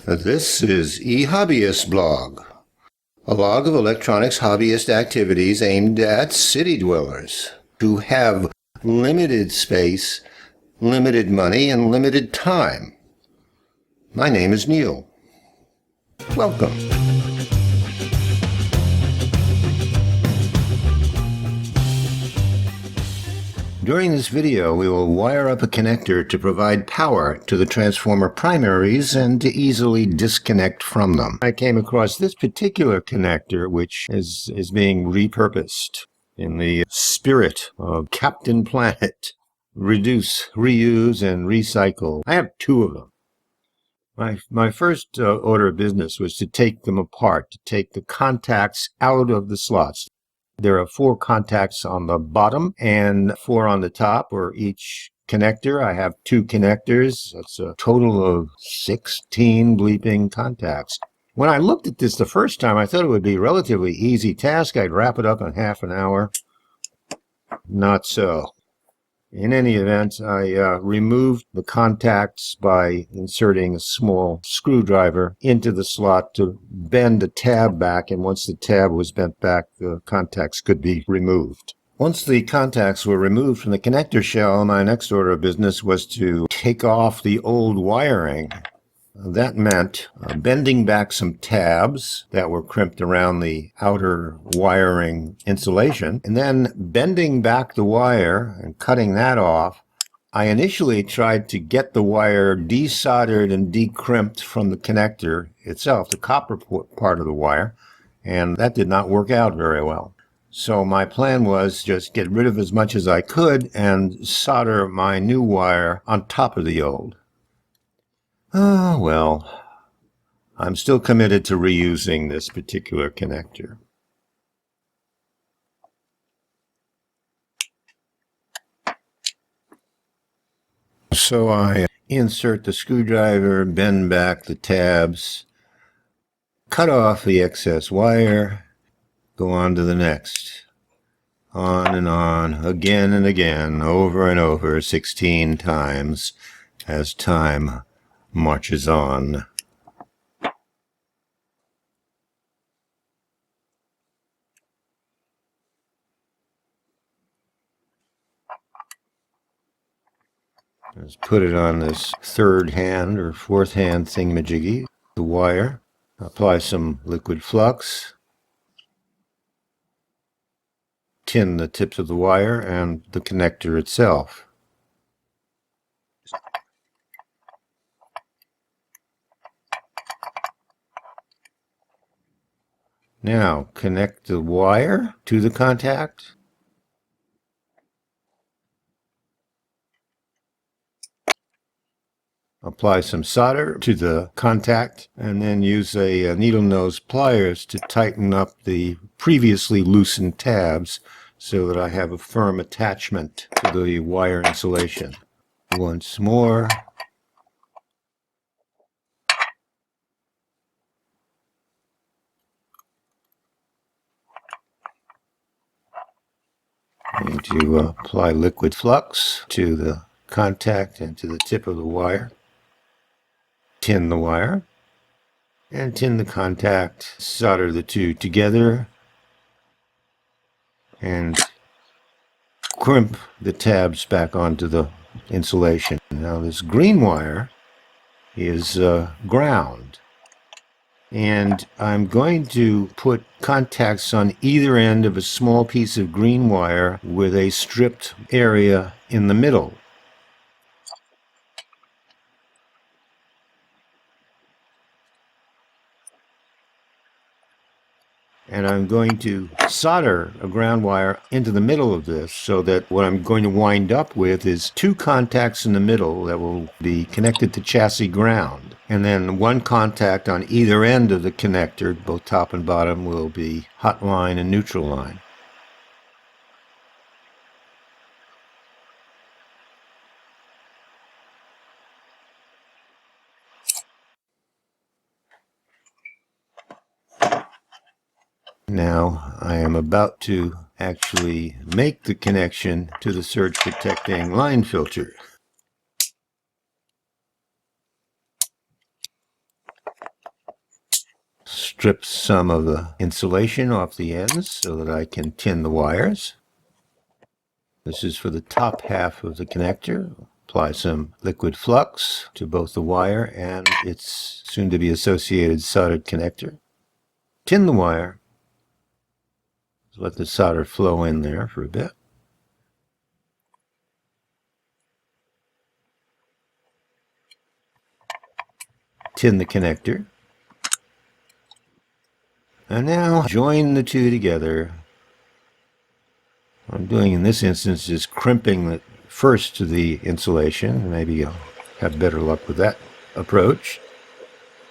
This is eHobbyist blog, a log of electronics hobbyist activities aimed at city dwellers who have limited space, limited money, and limited time. My name is Neil. Welcome. During this video, we will wire up a connector to provide power to the transformer primaries and to easily disconnect from them. I came across this particular connector, which is being repurposed in the spirit of Captain Planet. Reduce, reuse, and recycle. I have two of them. My first order of business was to take them apart, to take the contacts out of the slots. There are 4 contacts on the bottom and 4 on the top for each connector. I have 2 connectors. That's a total of 16 bleeping contacts. When I looked at this the first time, I thought it would be a relatively easy task. I'd wrap it up in half an hour. Not so. In any event, I removed the contacts by inserting a small screwdriver into the slot to bend the tab back, and once the tab was bent back, the contacts could be removed. Once the contacts were removed from the connector shell, my next order of business was to take off the old wiring. That meant bending back some tabs that were crimped around the outer wiring insulation, and then bending back the wire and cutting that off. I initially tried to get the wire desoldered and decrimped from the connector itself, the copper part of the wire, and that did not work out very well. So my plan was just get rid of as much as I could and solder my new wire on top of the old. Oh, well, I'm still committed to reusing this particular connector. So I insert the screwdriver, bend back the tabs, cut off the excess wire, go on to the next. On and on, again and again, over and over, 16 times as time marches on. Let's put it on this third hand or fourth hand thingamajiggy, the wire. Apply some liquid flux. Tin the tips of the wire and the connector itself. Now, connect the wire to the contact. Apply some solder to the contact, and then use a needle nose pliers to tighten up the previously loosened tabs so that I have a firm attachment to the wire insulation. Once more. And to apply liquid flux to the contact and to the tip of the wire. Tin the wire and tin the contact. Solder the two together and crimp the tabs back onto the insulation. Now this green wire is ground. And I'm going to put contacts on either end of a small piece of green wire with a stripped area in the middle. And I'm going to solder a ground wire into the middle of this so that what I'm going to wind up with is 2 contacts in the middle that will be connected to chassis ground. And then 1 contact on either end of the connector, both top and bottom, will be hot line and neutral line. Now I am about to actually make the connection to the surge protecting line filter. strip some of the insulation off the ends so that I can tin the wires. This is for the top half of the connector. Apply some liquid flux to both the wire and its soon-to-be associated soldered connector. Tin the wire. Let the solder flow in there for a bit. Tin the connector. And now join the two together. What I'm doing in this instance is crimping the first to the insulation. Maybe I'll have better luck with that approach.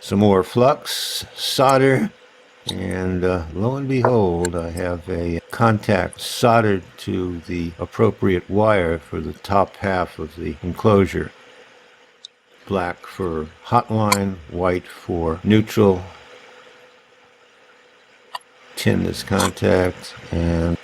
Some more flux, solder, and lo and behold, I have a contact soldered to the appropriate wire for the top half of the enclosure. Black for hotline, white for neutral. Tin this contact, and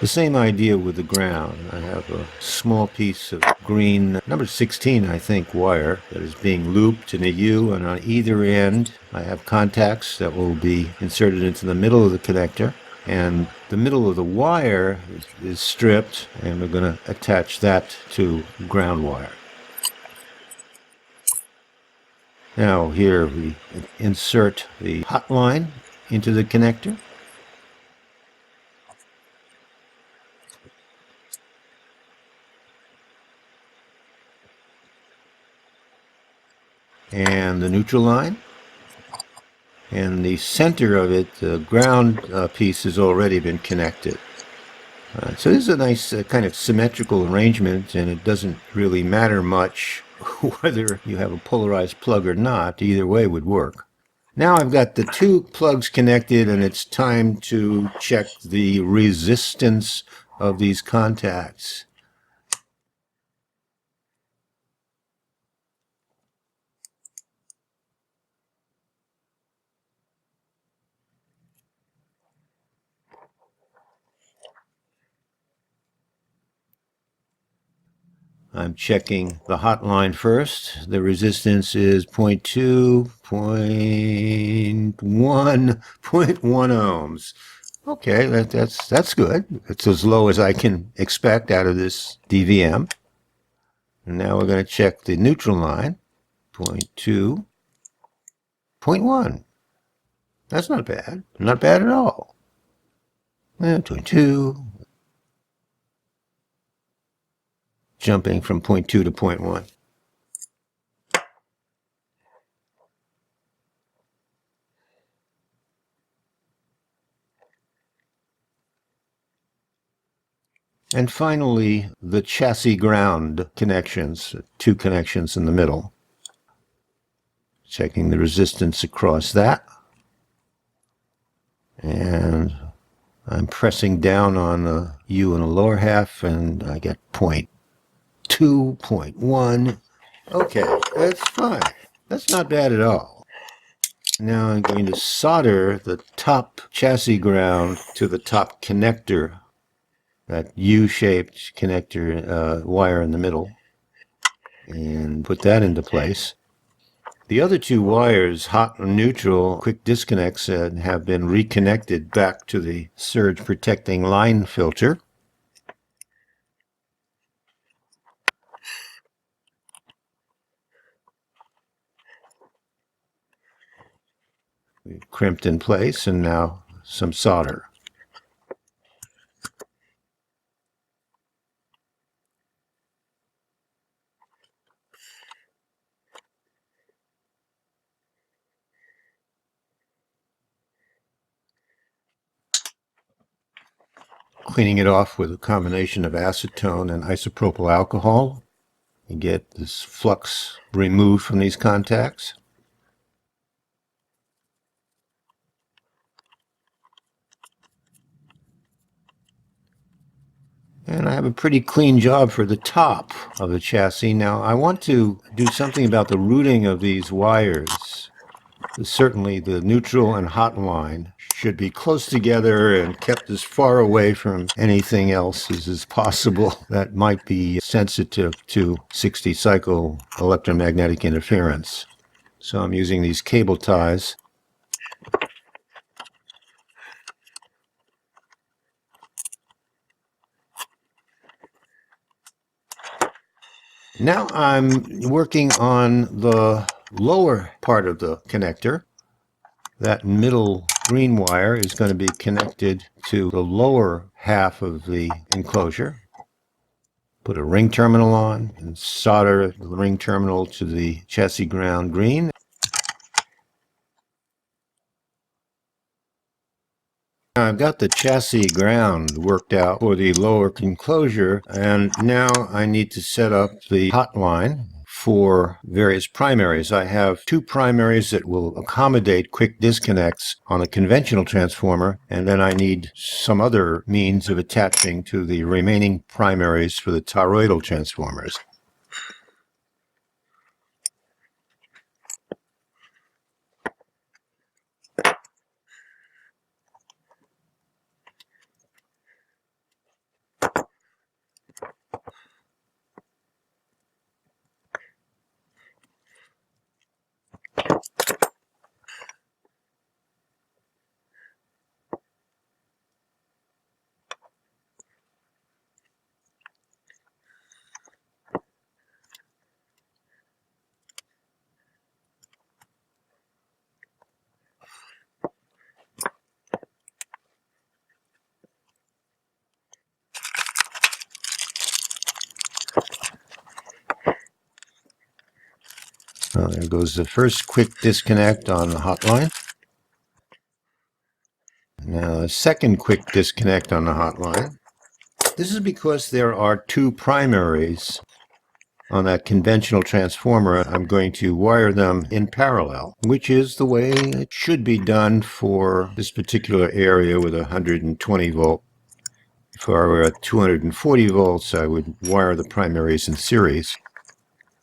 the same idea with the ground. I have a small piece of green, number 16, I think, wire that is being looped in a U, and on either end I have contacts that will be inserted into the middle of the connector, and the middle of the wire is stripped, and we're going to attach that to ground wire. Now here we insert the hot line into the connector. And the neutral line, and the center of it, the ground piece, has already been connected. So this is a nice kind of symmetrical arrangement, and it doesn't really matter much whether you have a polarized plug or not. Either way would work. Now I've got the two plugs connected, and it's time to check the resistance of these contacts. I'm checking the hot line first. The resistance is 0.2, 0.1, 0.1 ohms. Okay, that's good. It's as low as I can expect out of this DVM. And now we're going to check the neutral line. 0.2, 0.1. That's not bad. Not bad at all. 0.2. Jumping from 0.2 to 0.1. And finally, the chassis ground connections, two connections in the middle. Checking the resistance across that. And I'm pressing down on a U in the lower half, and I get 0.2, 0.1. Okay, that's fine. That's not bad at all. Now I'm going to solder the top chassis ground to the top connector, that U-shaped connector wire in the middle, and put that into place. The other two wires, hot and neutral, quick disconnects, have been reconnected back to the surge protecting line filter. We've crimped in place, and now some solder. Cleaning it off with a combination of acetone and isopropyl alcohol. You get this flux removed from these contacts. And I have a pretty clean job for the top of the chassis. Now I want to do something about the routing of these wires. Certainly the neutral and hot line should be close together and kept as far away from anything else as possible that might be sensitive to 60 cycle electromagnetic interference. So I'm using these cable ties. Now I'm working on the lower part of the connector. That middle green wire is going to be connected to the lower half of the enclosure. Put a ring terminal on and solder the ring terminal to the chassis ground green. I've got the chassis ground worked out for the lower enclosure, and now I need to set up the hot line for various primaries. I have two primaries that will accommodate quick disconnects on a conventional transformer, and then I need some other means of attaching to the remaining primaries for the toroidal transformers. There goes the first quick disconnect on the hot line. Now the second quick disconnect on the hot line. This is because there are two primaries on that conventional transformer. I'm going to wire them in parallel, which is the way it should be done for this particular area with 120 volt. If I were at 240 volts, I would wire the primaries in series.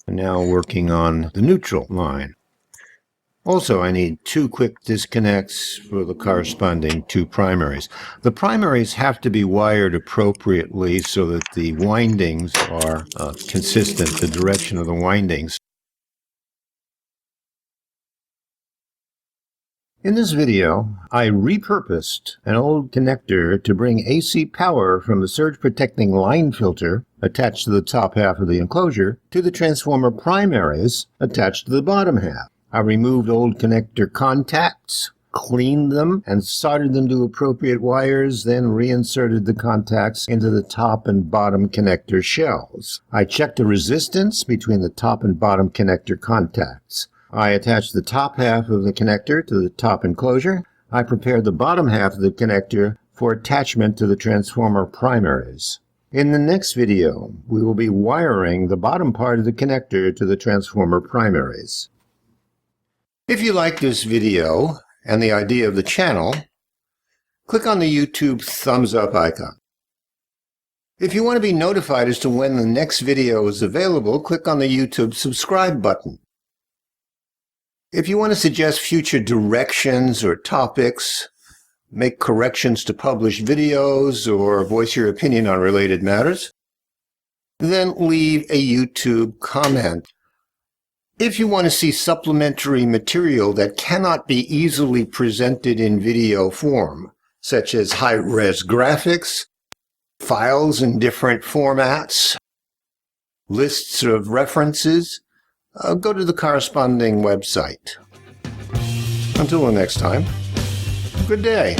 I'm now working on the neutral line. Also, I need two quick disconnects for the corresponding two primaries. The primaries have to be wired appropriately so that the windings are consistent, the direction of the windings. In this video, I repurposed an old connector to bring AC power from the surge-protecting line filter attached to the top half of the enclosure to the transformer primaries attached to the bottom half. I removed old connector contacts, cleaned them, and soldered them to appropriate wires, then reinserted the contacts into the top and bottom connector shells. I checked the resistance between the top and bottom connector contacts. I attached the top half of the connector to the top enclosure. I prepared the bottom half of the connector for attachment to the transformer primaries. In the next video, we will be wiring the bottom part of the connector to the transformer primaries. If you like this video and the idea of the channel, click on the YouTube thumbs up icon. If you want to be notified as to when the next video is available, click on the YouTube subscribe button. If you want to suggest future directions or topics, make corrections to published videos, or voice your opinion on related matters, then leave a YouTube comment. If you want to see supplementary material that cannot be easily presented in video form, such as high-res graphics, files in different formats, lists of references, go to the corresponding website. Until the next time, good day.